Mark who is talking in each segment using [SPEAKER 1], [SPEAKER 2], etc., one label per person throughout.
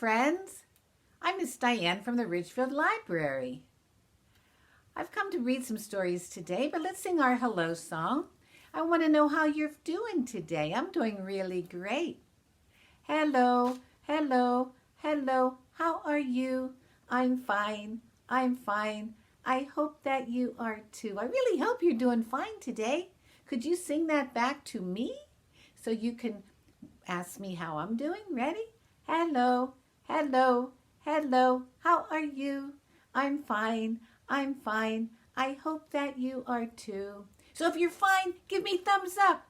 [SPEAKER 1] friends. I'm Miss Diane from the Ridgefield Library. I've come to read some stories today, but let's sing our hello song. I want to know how you're doing today. I'm doing really great. Hello, hello, hello. How are you? I'm fine. I'm fine. I hope that you are too. I really hope you're doing fine today. Could you sing that back to me so you can ask me how I'm doing? Ready? Hello, hello, hello. How are you? I'm fine. I'm fine. I hope that you are too. So if you're fine, give me thumbs up.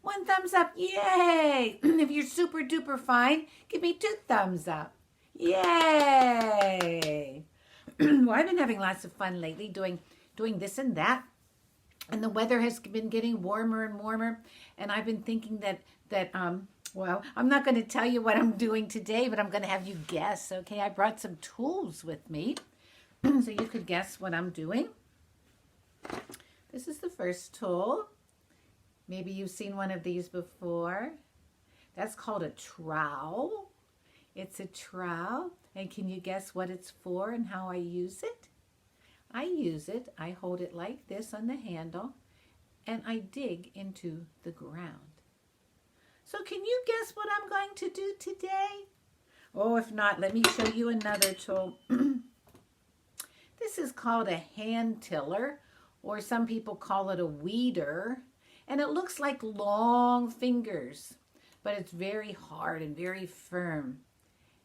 [SPEAKER 1] One thumbs up. Yay! If you're super duper fine, give me 2 thumbs up. Yay! Well, I've been having lots of fun lately doing this and that. And the weather has been getting warmer and warmer. And I've been thinking well, I'm not going to tell you what I'm doing today, but I'm going to have you guess, okay? I brought some tools with me so you could guess what I'm doing. This is the first tool. Maybe you've seen one of these before. That's called a trowel. It's a trowel. And can you guess what it's for and how I use it? I hold it like this on the handle, and I dig into the ground. So can you guess what I'm going to do today? Oh, if not, let me show you another tool. This is called a hand tiller, or some people call it a weeder. And it looks like long fingers, but it's very hard and very firm.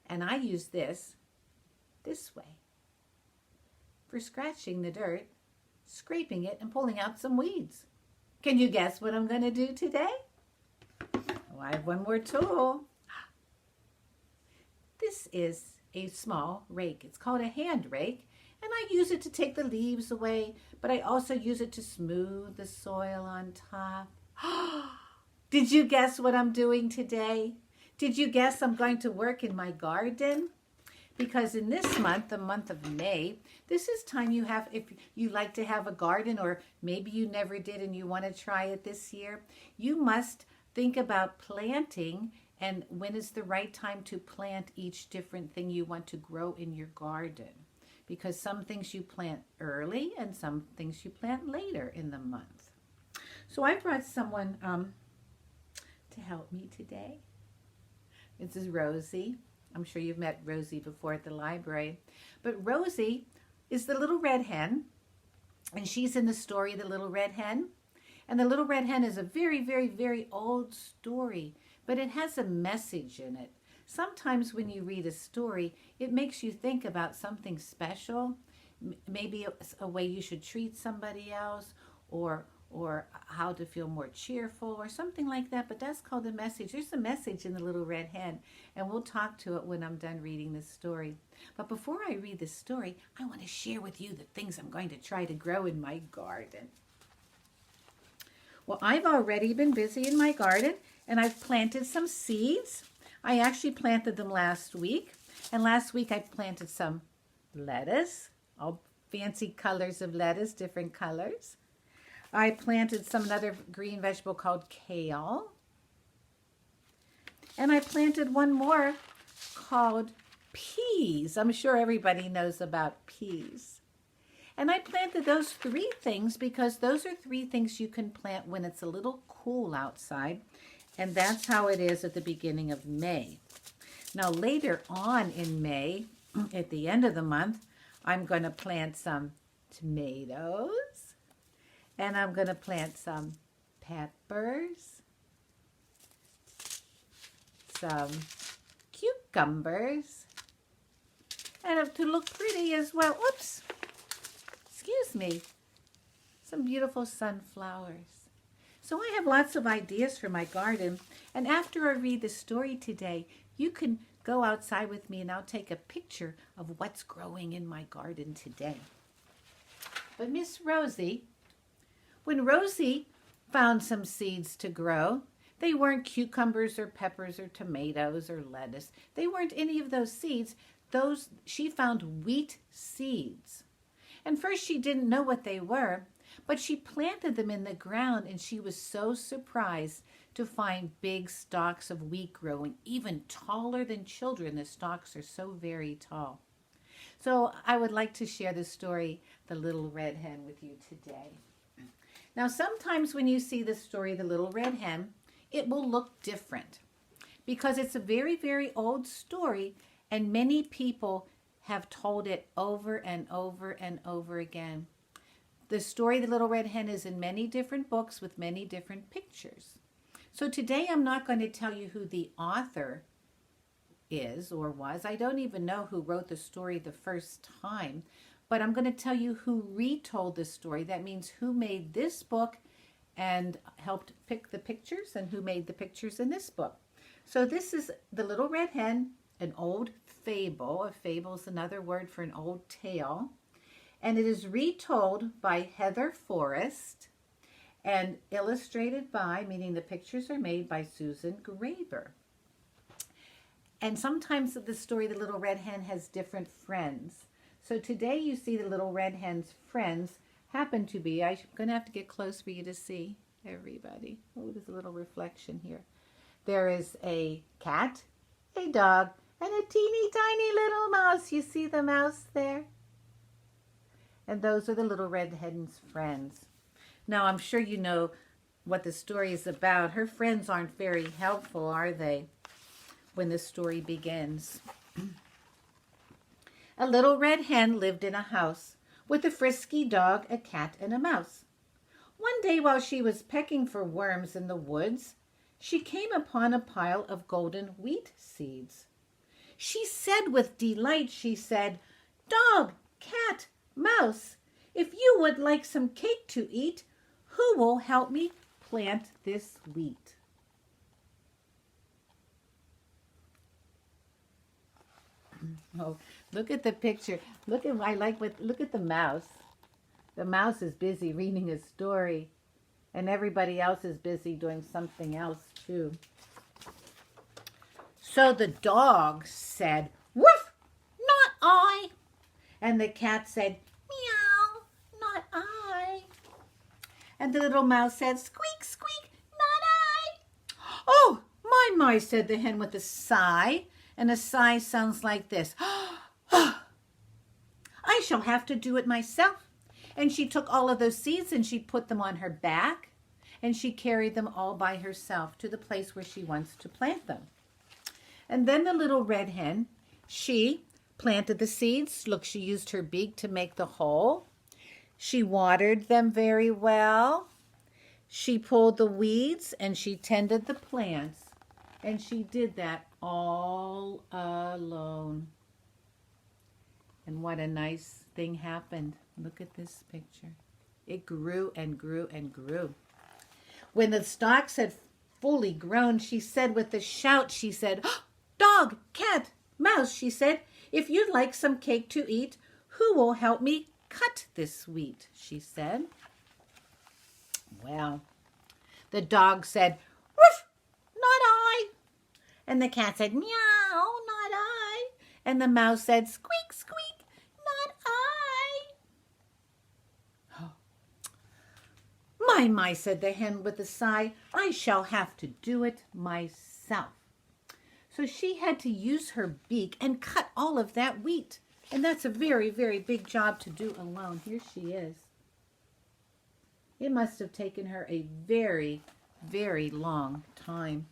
[SPEAKER 1] And I use this way for scratching the dirt, scraping it, and pulling out some weeds. Can you guess what I'm going to do today? Oh, I have one more tool. This is a small rake. It's called a hand rake, and I use it to take the leaves away, but I also use it to smooth the soil on top. Did you guess what I'm doing today? Did you guess I'm going to work in my garden? Because in this month, the month of May, this is time if you like to have a garden, or maybe you never did and you want to try it this year, you must think about planting and when is the right time to plant each different thing you want to grow in your garden. Because some things you plant early and some things you plant later in the month. So I brought someone to help me today. This is Rosie. I'm sure you've met Rosie before at the library. But Rosie is the Little Red Hen, and she's in the story The Little Red Hen. And The Little Red Hen is a very, very, very old story, but it has a message in it. Sometimes when you read a story, it makes you think about something special, maybe a way you should treat somebody else, or how to feel more cheerful, or something like that. But that's called a message. There's a message in The Little Red Hen, and we'll talk to it when I'm done reading this story. But before I read this story, I want to share with you the things I'm going to try to grow in my garden. Well, I've already been busy in my garden, and I've planted some seeds. I actually planted them last week, and last week I planted some lettuce, all fancy colors of lettuce, different colors. I planted another green vegetable called kale, and I planted one more called peas. I'm sure everybody knows about peas. And I planted those 3 things because those are 3 things you can plant when it's a little cool outside. And that's how it is at the beginning of May. Now later on in May, at the end of the month, I'm going to plant some tomatoes. And I'm going to plant some peppers. Some cucumbers. And to look pretty as well. Oops. Excuse me. Some beautiful sunflowers. So I have lots of ideas for my garden, and after I read the story today, you can go outside with me and I'll take a picture of what's growing in my garden today. But Miss Rosie, when Rosie found some seeds to grow, they weren't cucumbers or peppers or tomatoes or lettuce. They weren't any of those seeds. She found wheat seeds. And first she didn't know what they were, But she planted them in the ground, and she was so surprised to find big stalks of wheat growing, even taller than children. The stalks are so very tall. So I would like to share the story, The Little Red Hen, with you today. Now, sometimes when you see the story, The Little Red Hen, it will look different because it's a very, very old story, and many people have told it over and over and over again. The story, The Little Red Hen, is in many different books with many different pictures. So today I'm not going to tell you who the author is or was. I don't even know who wrote the story the first time, but I'm going to tell you who retold the story. That means who made this book and helped pick the pictures and who made the pictures in this book. So this is The Little Red Hen, an old fable. A fable is another word for an old tale. And it is retold by Heather Forrest and illustrated by, meaning the pictures are made by Susan Graber. And sometimes the story, The Little Red Hen, has different friends. So today you see the Little Red Hen's friends happen to be, I'm going to have to get close for you to see everybody. Oh, there's a little reflection here. There is a cat, a dog, and a teeny tiny little mouse. You see the mouse there? And those are the Little Red Hen's friends. Now, I'm sure you know what the story is about. Her friends aren't very helpful, are they, when the story begins? A little red hen lived in a house with a frisky dog, a cat, and a mouse. One day while she was pecking for worms in the woods, she came upon a pile of golden wheat seeds. She said with delight, she said, "Dog, cat, mouse, if you would like some cake to eat, who will help me plant this wheat?" Oh, look at the picture. Look at the mouse. The mouse is busy reading a story, and everybody else is busy doing something else too. So the dog said, "Woof, not I." And the cat said, "Meow, not I." And the little mouse said, "Squeak, squeak, not I." "Oh, my," said the hen with a sigh. And a sigh sounds like this. "I shall have to do it myself." And she took all of those seeds and she put them on her back. And she carried them all by herself to the place where she wants to plant them. And then the little red hen, she planted the seeds. Look, she used her beak to make the hole. She watered them very well. She pulled the weeds and she tended the plants. And she did that all alone. And what a nice thing happened. Look at this picture. It grew and grew and grew. When the stalks had fully grown, she said with a shout, she said, "Dog, cat, mouse," she said, "if you'd like some cake to eat, who will help me cut this wheat?" she said. Well, the dog said, "Woof, not I." And the cat said, "Meow, not I." And the mouse said, "Squeak, squeak, not I." Oh. My, said the hen with a sigh, "I shall have to do it myself." So she had to use her beak and cut all of that wheat. And that's a very, very big job to do alone. Here she is. It must have taken her a very, very long time.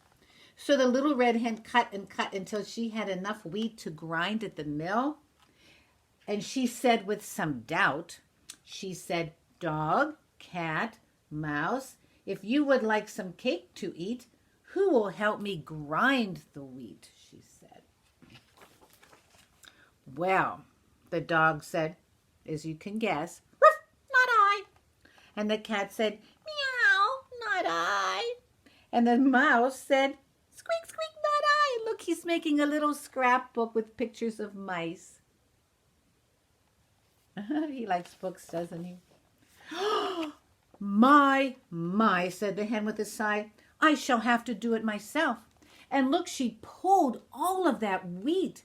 [SPEAKER 1] So the little red hen cut and cut until she had enough wheat to grind at the mill. And she said with some doubt, she said, "Dog, cat, mouse, if you would like some cake to eat, who will help me grind the wheat?" she said. Well, the dog said, as you can guess, "Ruff, not I." And the cat said, "Meow, not I." And the mouse said, "Squeak, squeak, not I." Look, he's making a little scrapbook with pictures of mice. He likes books, doesn't he? My, said the hen with a sigh, "I shall have to do it myself." And look, she pulled all of that wheat.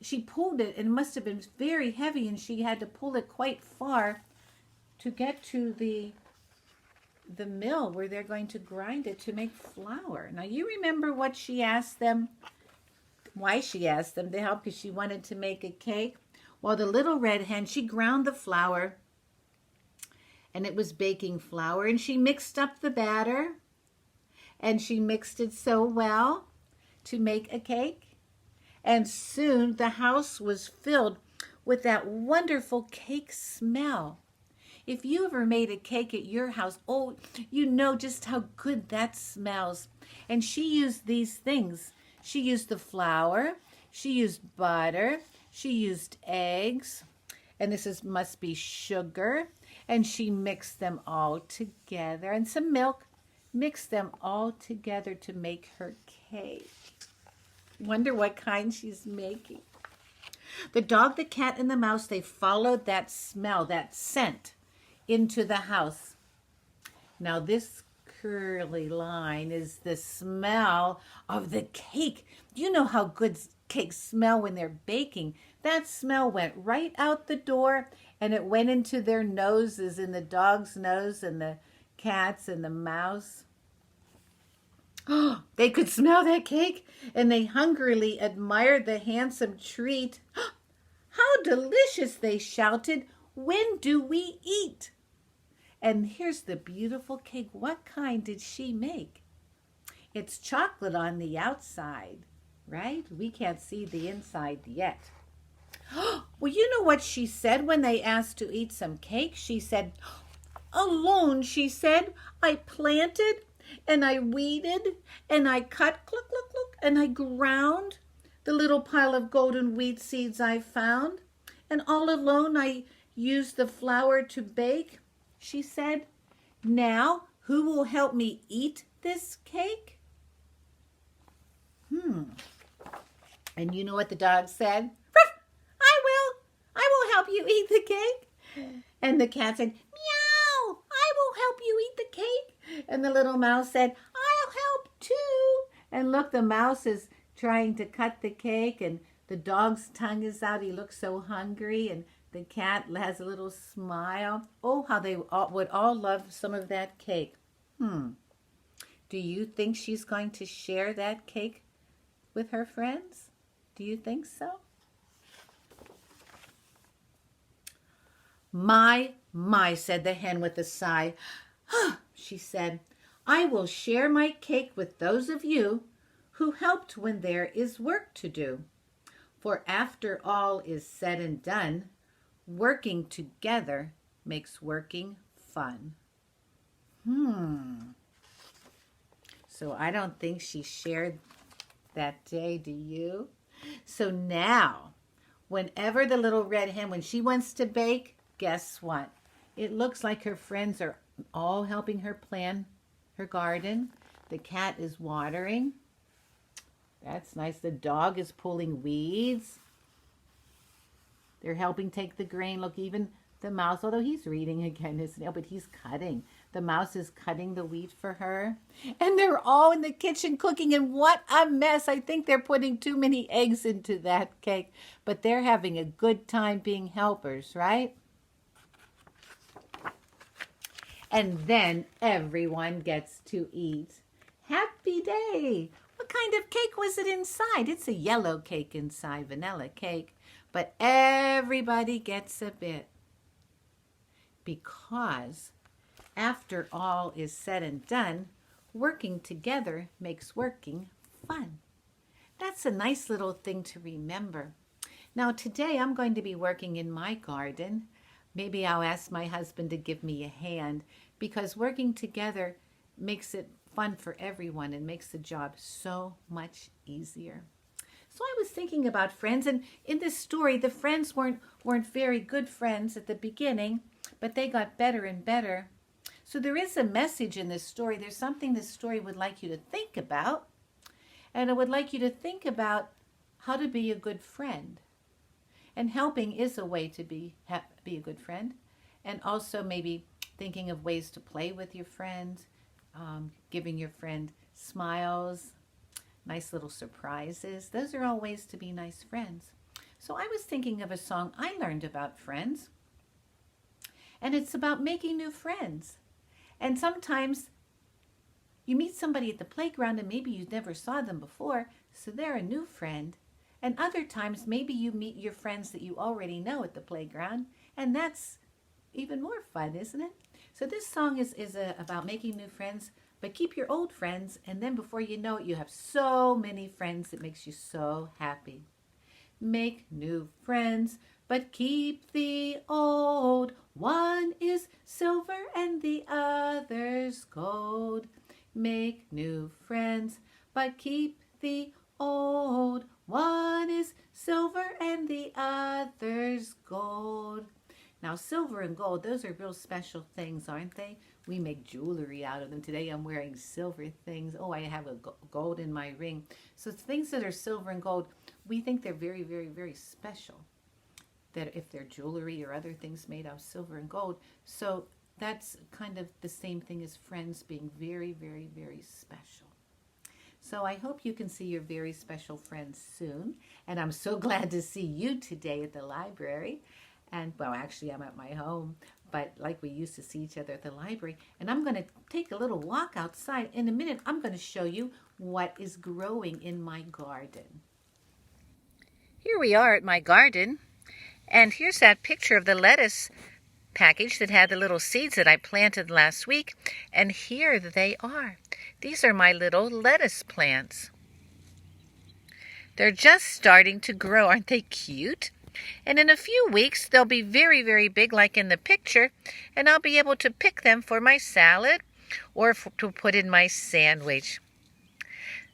[SPEAKER 1] She pulled it, and it must have been very heavy, and she had to pull it quite far to get to the mill where they're going to grind it to make flour. Now you remember what she asked them, why she asked them to help, because she wanted to make a cake. Well, the little red hen, she ground the flour, and it was baking flour, and she mixed up the batter, and she mixed it so well to make a cake. And soon the house was filled with that wonderful cake smell. If you ever made a cake at your house, oh, you know just how good that smells. And she used these things. She used the flour, she used butter, she used eggs, and must be sugar, and she mixed them all together, and some milk, mixed them all together to make her cake. Wonder what kind she's making. The dog, the cat, and the mouse, they followed that smell, that scent, into the house. Now this curly line is the smell of the cake. You know how good cakes smell when they're baking. That smell went right out the door, and it went into their noses, in the dog's nose and the cat's and the mouse. Oh, they could smell that cake, and they hungrily admired the handsome treat. How delicious, they shouted. When do we eat? And here's the beautiful cake. What kind did she make? It's chocolate on the outside, right? We can't see the inside yet. Well, you know what she said when they asked to eat some cake? She said, alone, she said, I planted and I weeded and I cut, cluck, cluck, cluck, and I ground the little pile of golden wheat seeds I found. And all alone I used the flour to bake. She said, now who will help me eat this cake? And you know what the dog said? I will help you eat the cake. And the cat said, meow, I will help you eat the cake. And the little mouse said, I'll help too. And look, the mouse is trying to cut the cake, and the dog's tongue is out. He looks so hungry, and the cat has a little smile. Oh, how they would all love some of that cake. Do you think she's going to share that cake with her friends? Do you think so? My, said the hen with a sigh. She said, I will share my cake with those of you who helped when there is work to do. For after all is said and done, working together makes working fun. So I don't think she shared that day, do you? So now, whenever the little red hen, when she wants to bake, guess what? It looks like her friends are all helping her plan her garden. The cat is watering. That's nice. The dog is pulling weeds. They're helping take the grain. Look, even the mouse, although he's reading again his nail, but he's cutting. The mouse is cutting the wheat for her. And they're all in the kitchen cooking, and what a mess. I think they're putting too many eggs into that cake, but they're having a good time being helpers, right? And then everyone gets to eat. Happy day. What kind of cake was it inside? It's a yellow cake inside, vanilla cake. But everybody gets a bit. Because after all is said and done, working together makes working fun. That's a nice little thing to remember. Now today I'm going to be working in my garden. Maybe I'll ask my husband to give me a hand, because working together makes it fun for everyone and makes the job so much easier. So I was thinking about friends, and in this story, the friends weren't very good friends at the beginning, but they got better and better. So there is a message in this story. There's something this story would like you to think about, and it would like you to think about how to be a good friend. And helping is a way to be a good friend, and also maybe thinking of ways to play with your friend, giving your friend smiles, nice little surprises. Those are all ways to be nice friends. So I was thinking of a song I learned about friends, And it's about making new friends. And sometimes you meet somebody at the playground and maybe you never saw them before, so they're a new friend. And other times maybe you meet your friends that you already know at the playground, and that's even more fun, isn't it? So this song is about making new friends, but keep your old friends, and then before you know it, you have so many friends that makes you so happy. Make new friends, but keep the old. One is silver and the other's gold. Make new friends, but keep the old. One is silver and the other's gold. Now, silver and gold, those are real special things, aren't they? We make jewelry out of them. Today I'm wearing silver things. Oh, I have a gold in my ring. So things that are silver and gold, we think they're very, very, very special. That if they're jewelry or other things made out of silver and gold. So that's kind of the same thing as friends being very, very, very special. So I hope you can see your very special friends soon. And I'm so glad to see you today at the library. And, well, actually, I'm at my home, but like we used to see each other at the library. And I'm going to take a little walk outside. In a minute, I'm going to show you what is growing in my garden. Here we are at my garden. And here's that picture of the lettuce package that had the little seeds that I planted last week. And here they are. These are my little lettuce plants. They're just starting to grow. Aren't they cute? And in a few weeks, they'll be very, very big like in the picture, and I'll be able to pick them for my salad or to put in my sandwich.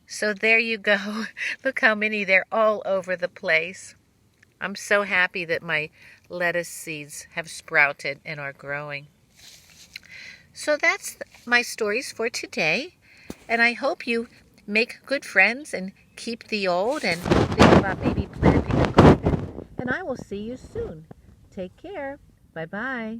[SPEAKER 1] So there you go. Look how many, they're all over the place. I'm so happy that my lettuce seeds have sprouted and are growing. So that's my stories for today, and I hope you make good friends and keep the old and think about maybe planting a garden. And I will see you soon. Take care. Bye-bye.